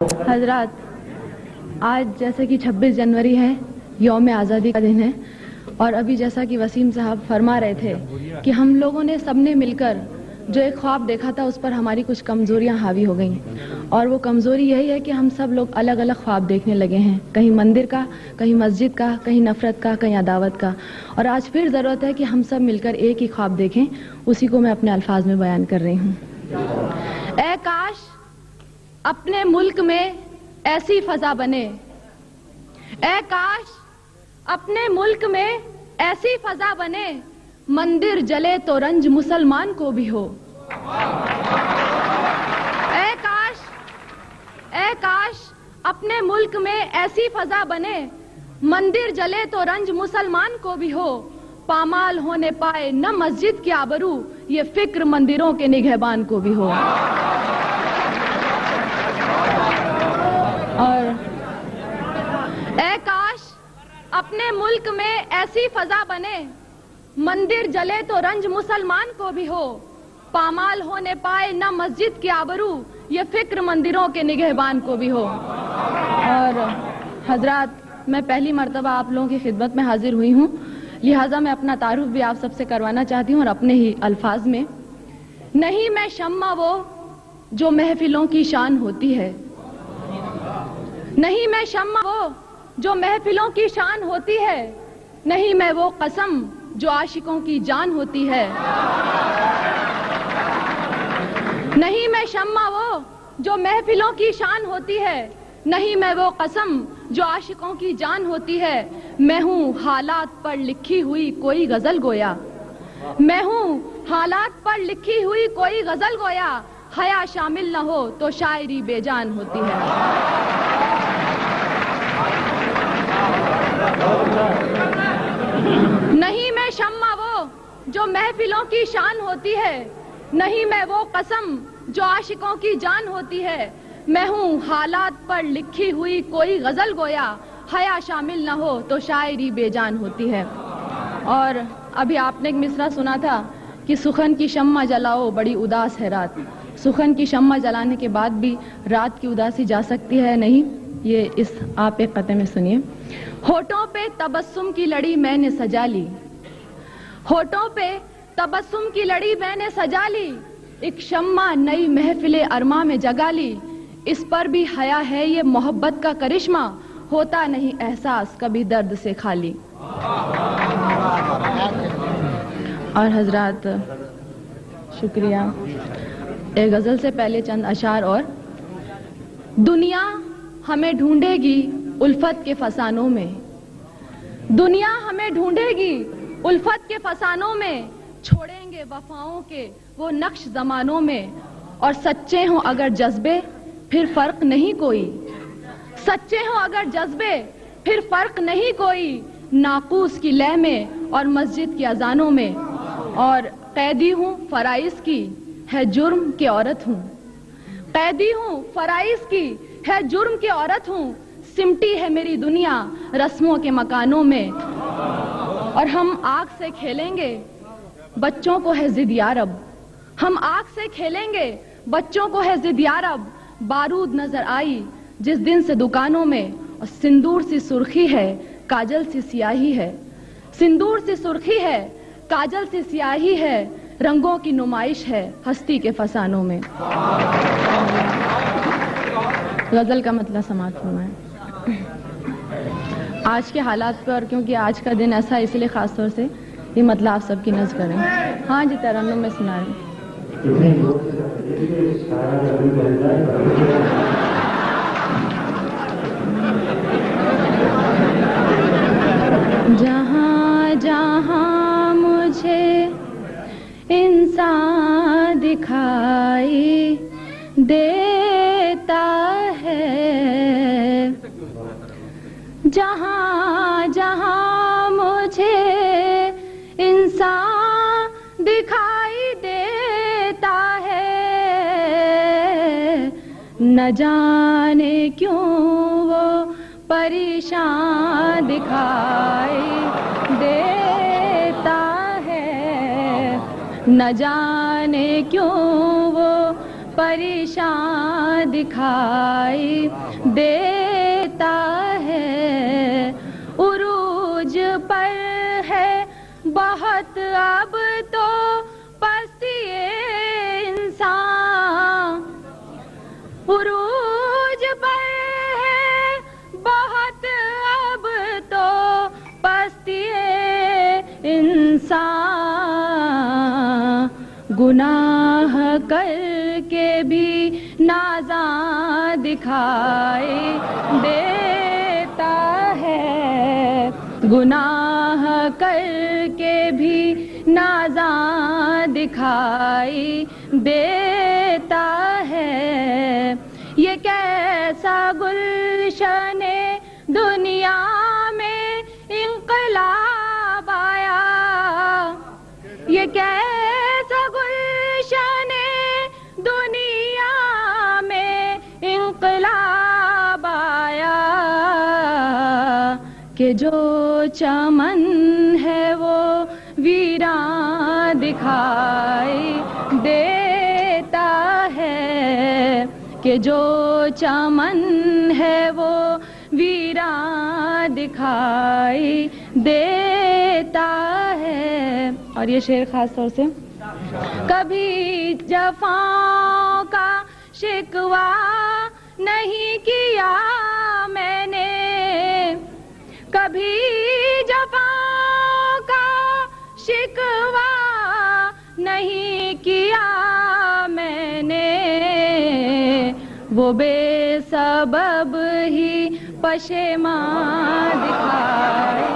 हजरात, आज जैसे कि 26 जनवरी है, यौम आज़ादी का दिन है, और अभी जैसा कि वसीम साहब फरमा रहे थे कि हम लोगों ने सबने मिलकर जो एक ख्वाब देखा था उस पर हमारी कुछ कमज़ोरियां हावी हो गई, और वो कमज़ोरी यही है कि हम सब लोग अलग अलग ख्वाब देखने लगे हैं, कहीं मंदिर का, कहीं मस्जिद का, कहीं नफ़रत का, कहीं अदावत का। और आज फिर ज़रूरत है कि हम सब मिलकर एक ही ख्वाब देखें। उसी को मैं अपने अल्फाज में बयान कर रही हूँ। ऐ काश अपने मुल्क में ऐसी फजा बने, ऐ काश अपने मुल्क में ऐसी फजा बने, मंदिर जले तो रंज मुसलमान को भी हो। ऐ काश अपने मुल्क में ऐसी फजा बने, मंदिर जले तो रंज मुसलमान को भी हो। पामाल होने पाए न मस्जिद की आबरू, ये फिक्र मंदिरों के निगहबान को भी हो। और ऐ काश अपने मुल्क में ऐसी फजा बने, मंदिर जले तो रंज मुसलमान को भी हो। पामाल होने पाए न मस्जिद की आबरू, ये फिक्र मंदिरों के निगहबान को भी हो। और हजरात, मैं पहली मर्तबा आप लोगों की खिदमत में हाजिर हुई हूँ, लिहाजा मैं अपना तारुफ भी आप सबसे करवाना चाहती हूँ और अपने ही अल्फाज में। नहीं मैं शम्मा वो जो महफिलों की शान होती है, नहीं मैं शम्मा वो जो महफिलों की शान होती है, नहीं मैं वो कसम जो आशिकों की जान होती है। नहीं मैं शम्मा वो जो महफिलों की शान होती है, नहीं मैं वो कसम जो आशिकों की जान होती है। मैं हूँ हालात पर लिखी हुई कोई गजल गोया, मैं हूँ हालात पर लिखी हुई कोई गजल गोया। हया शामिल न हो तो शायरी बेजान होती है। नहीं मैं शम्मा वो जो महफिलों की शान होती है, नहीं मैं वो कसम जो आशिकों की जान होती है। मैं हूँ हालात पर लिखी हुई कोई गजल गोया, हया शामिल न हो तो शायरी बेजान होती है। और अभी आपने एक मिसरा सुना था कि सुखन की शम्मा जलाओ बड़ी उदास है रात। सुखन की शम्मा जलाने के बाद भी रात की उदासी जा सकती है नहीं, ये इस आप एक कते में सुनिए। होठों पे तबस्सुम की लड़ी मैंने सजा ली, होठों पे तबस्सुम की लड़ी मैंने सजा ली। एक शम्मा नई महफिले अरमा में जगा ली, इस पर भी हया है ये मोहब्बत का करिश्मा, होता नहीं एहसास कभी दर्द से खाली। और हजरात शुक्रिया। एक गजल से पहले चंद अशार और। दुनिया हमें ढूंढेगी उल्फत के फसानों में, दुनिया हमें ढूंढेगी उल्फत के फसानों में। छोड़ेंगे वफाओं के वो नक्श जमानों में, और सच्चे हों अगर जज्बे फिर फर्क नहीं कोई, सच्चे हों अगर जज्बे फिर फर्क नहीं कोई। नाकूस की लय में और मस्जिद की अजानों में, और कैदी हूँ फराइज की है जुर्म की औरत हूँ, कैदी हूँ फराइज की है जुर्म की औरत हूँ। सिमटी है मेरी दुनिया रस्मों के मकानों में, और हम आग से खेलेंगे बच्चों को है जिद यारब, हम आग से खेलेंगे बच्चों को है जिद यारब। बारूद नजर आई जिस दिन से दुकानों में, और सिंदूर सी सुर्खी है काजल सी सियाही है, सिंदूर सी सुर्खी है काजल सी सियाही है। रंगों की नुमाइश है हस्ती के फसानों में। गजल का मतलब समाप्त हुआ है। आज के हालात पर, क्योंकि आज का दिन ऐसा इसलिए खास तौर से ये मतलब आप सबकी नज़र करें। हाँ जी, तरन्नुम में सुना रही। जहाँ जहाँ मुझे इंसान दिखाई देता है, जहाँ जहाँ मुझे इंसान दिखाई देता है, न जाने क्यों वो परेशान दिखाई देता है, न जाने क्यों वो परेशान दिखाई देता है। उरूज पर है बहुत अब तो पस्ती इंसान, उरूज पर है बहुत अब तो पस्ती इंसान। गुनाह करके भी नाज़ां दिखाई देता है। गुनाह करके भी नाज़ां दिखाई देता है। ये कैसा गुलशने दुनिया में इंक़लाब आया, ये कैसा गुलशने दुनिया में इंक़लाब आया कि जो चमन है वो वीरान दिखाई देता है, कि जो चमन है वो वीरान दिखाई देता है। और ये शेर खास तौर से, कभी जफ़ाओं का शिकवा नहीं किया मैंने, कभी जफ़ाओं का शिकवा नहीं किया मैंने। वो बेसबब ही पशेमान दिखाई,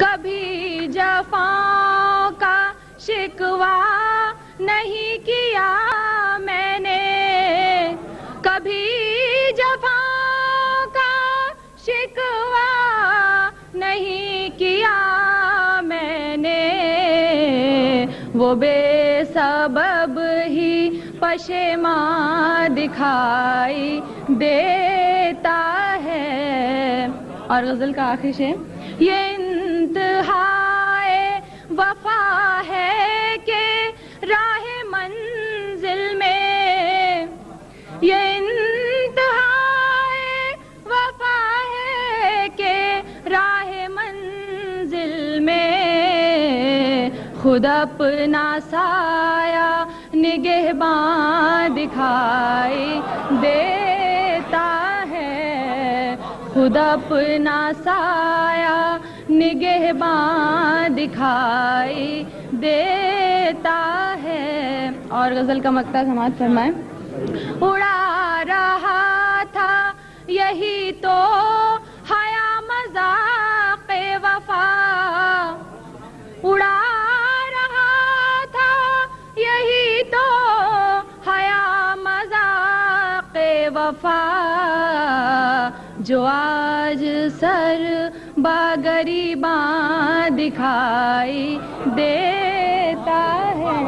कभी जफ़ाओं का शिकवा नहीं किया मैंने, कभी जफ़ाओं का शिकवा नहीं किया मैंने। वो बेसबब ही पशेमान दिखाई देता है। और गज़ल का आखिरी शेर, ये इंतहाए वफा है कि राहे मंजिल में, ये इंतहाए वफा है कि राहे मंजिल में खुद अपना साया निगहबान दिखाई देता है, खुद अपना साया निगहबान दिखाई देता है। और गजल का मक्ता समाअत फरमाएं। उड़ा रहा था यही तो हया मज़ाक़े वफा, उड़ा रहा था यही तो हया मज़ाक़े वफा, जो आज सर बागरीबान दिखाई देता है।